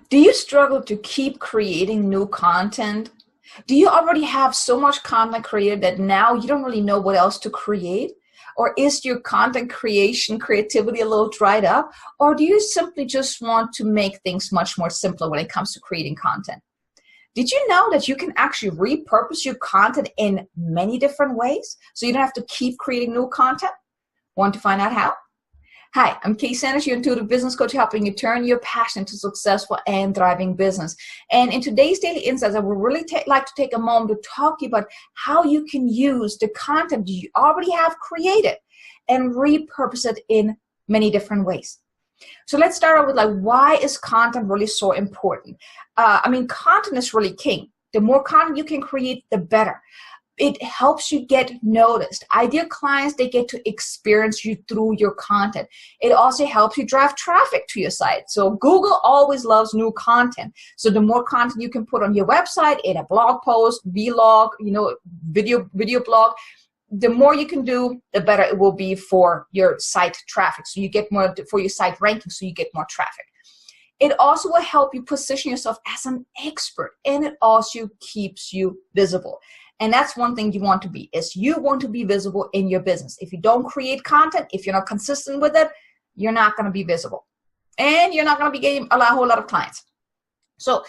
Do you struggle to keep creating new content? Do you already have so much content created that now you don't really know what else to create? Or is your content creation creativity a little dried up? Or do you simply just want to make things much more simpler when it comes to creating content? Did you know that you can actually repurpose your content in many different ways so you don't have to keep creating new content? Want to find out how? Hi, I'm Kay Sanders, your intuitive business coach, helping you turn your passion into successful and thriving business. And in today's Daily Insights, I would really like to take a moment to talk to you about how you can use the content you already have created and repurpose it in many different ways. So let's start out with why is content really so important? Content is really king. The more content you can create, the better. It helps you get noticed. Ideal clients, they get to experience you through your content. It also helps you drive traffic to your site. So Google always loves new content. So the more content you can put on your website, in a blog post, vlog, video blog, the more you can do, the better it will be for your site traffic. So you get more for your site ranking, so you get more traffic. It also will help you position yourself as an expert, and it also keeps you visible. And that's one thing you want to be, is you want to be visible in your business. If you don't create content, if you're not consistent with it, you're not going to be visible. And you're not going to be getting a whole lot of clients. So,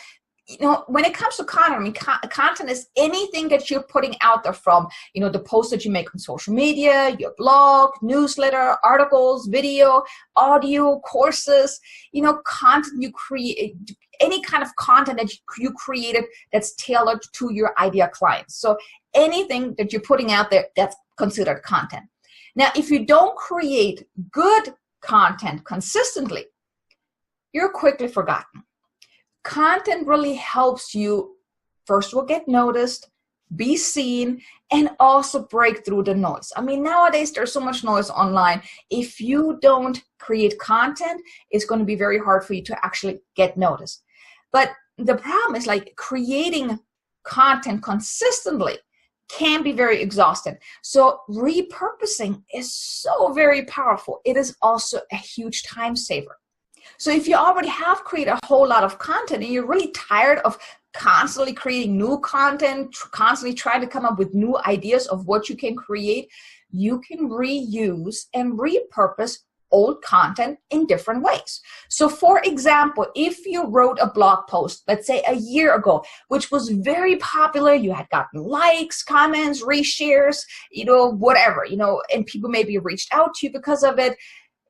when it comes to content, content is anything that you're putting out there, from, the posts that you make on social media, your blog, newsletter, articles, video, audio, courses, content you create, any kind of content that you created that's tailored to your ideal clients. So anything that you're putting out there, that's considered content. Now, if you don't create good content consistently, you're quickly forgotten. Content really helps you, first of all, get noticed, be seen, and also break through the noise. Nowadays, there's so much noise online. If you don't create content, it's going to be very hard for you to actually get noticed. But the problem is, creating content consistently can be very exhausting. So repurposing is so very powerful. It is also a huge time saver. So if you already have created a whole lot of content and you're really tired of constantly creating new content, constantly trying to come up with new ideas of what you can create, you can reuse and repurpose old content in different ways. So for example, if you wrote a blog post, let's say a year ago, which was very popular, you had gotten likes, comments, reshares, whatever, and people maybe reached out to you because of it,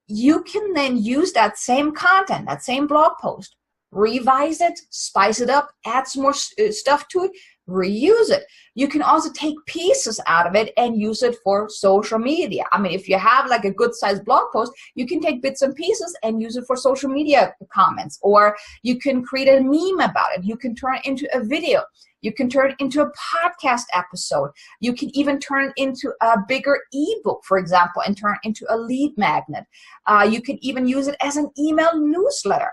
you can then use that same content, that same blog post, revise it, spice it up, add some more stuff to it, reuse it. You can also take pieces out of it and use it for social media. If you have a good sized blog post, you can take bits and pieces and use it for social media comments, or you can create a meme about it. You can turn it into a video. You can turn it into a podcast episode. You can even turn it into a bigger ebook, for example, and turn it into a lead magnet. You can even use it as an email newsletter.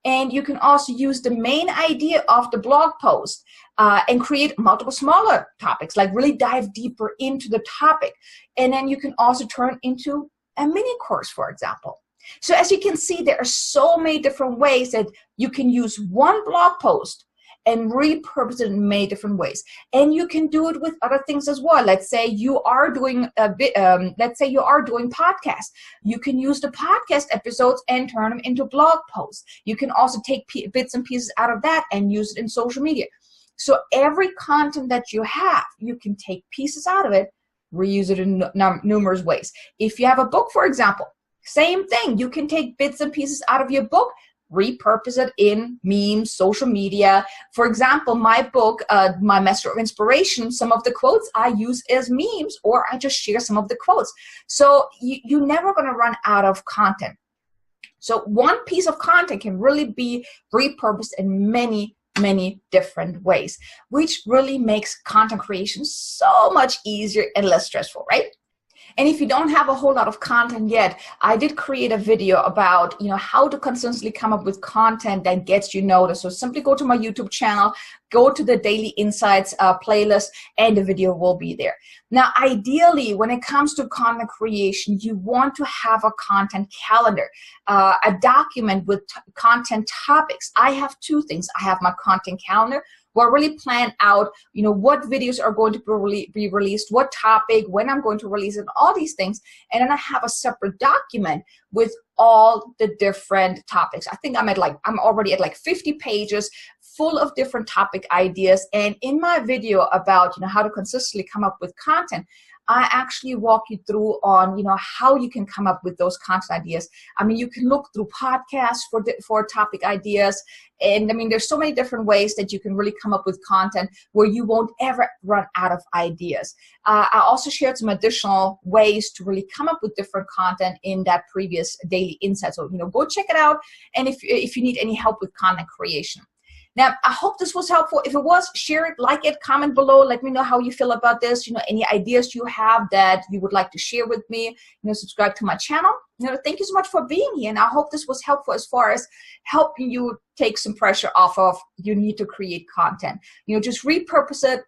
And you can also use the main idea of the blog post and create multiple smaller topics, really dive deeper into the topic. And then you can also turn it into a mini course, for example. So as you can see, there are so many different ways that you can use one blog post and repurpose it in many different ways. And you can do it with other things as well. Let's say you are doing podcasts. You can use the podcast episodes and turn them into blog posts. You can also take bits and pieces out of that and use it in social media. So every content that you have, you can take pieces out of it, reuse it in numerous ways. If you have a book, for example, same thing. You can take bits and pieces out of your book, repurpose it in memes, social media. For example, my book, my Master of Inspiration, some of the quotes I use as memes, or I just share some of the quotes. So you're never going to run out of content. So one piece of content can really be repurposed in many different ways, which really makes content creation so much easier and less stressful, right? And if you don't have a whole lot of content yet, I did create a video about, how to consistently come up with content that gets you noticed. So simply go to my YouTube channel, go to the Daily Insights playlist, and the video will be there. Now, ideally, when it comes to content creation, you want to have a content calendar, a document with content topics. I have two things. I have my content calendar, where I really plan out, what videos are going to be released, what topic, when I'm going to release it, all these things. And then I have a separate document with all the different topics. I think I'm already at like 50 pages full of different topic ideas. And in my video about, how to consistently come up with content, I actually walk you through on, how you can come up with those content ideas. I mean, you can look through podcasts for topic ideas. And I mean, there's so many different ways that you can really come up with content where you won't ever run out of ideas. I also shared some additional ways to really come up with different content in that previous Daily Insight. So, go check it out. And if you need any help with content creation. Now, I hope this was helpful. If it was, share it, like it, comment below. Let me know how you feel about this. Any ideas you have that you would like to share with me. Subscribe to my channel. Thank you so much for being here. And I hope this was helpful as far as helping you take some pressure off of you need to create content. Just repurpose it.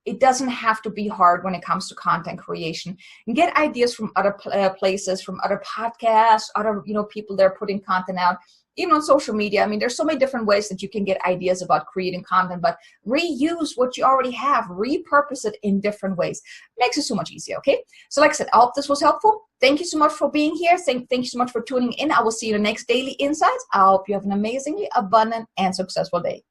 It doesn't have to be hard when it comes to content creation. And get ideas from other places, from other podcasts, other people that are putting content out. Even on social media, I mean, there's so many different ways that you can get ideas about creating content, but reuse what you already have, repurpose it in different ways. Makes it so much easier, okay? So like I said, I hope this was helpful. Thank you so much for being here. Thank you so much for tuning in. I will see you in the next Daily Insights. I hope you have an amazingly abundant and successful day.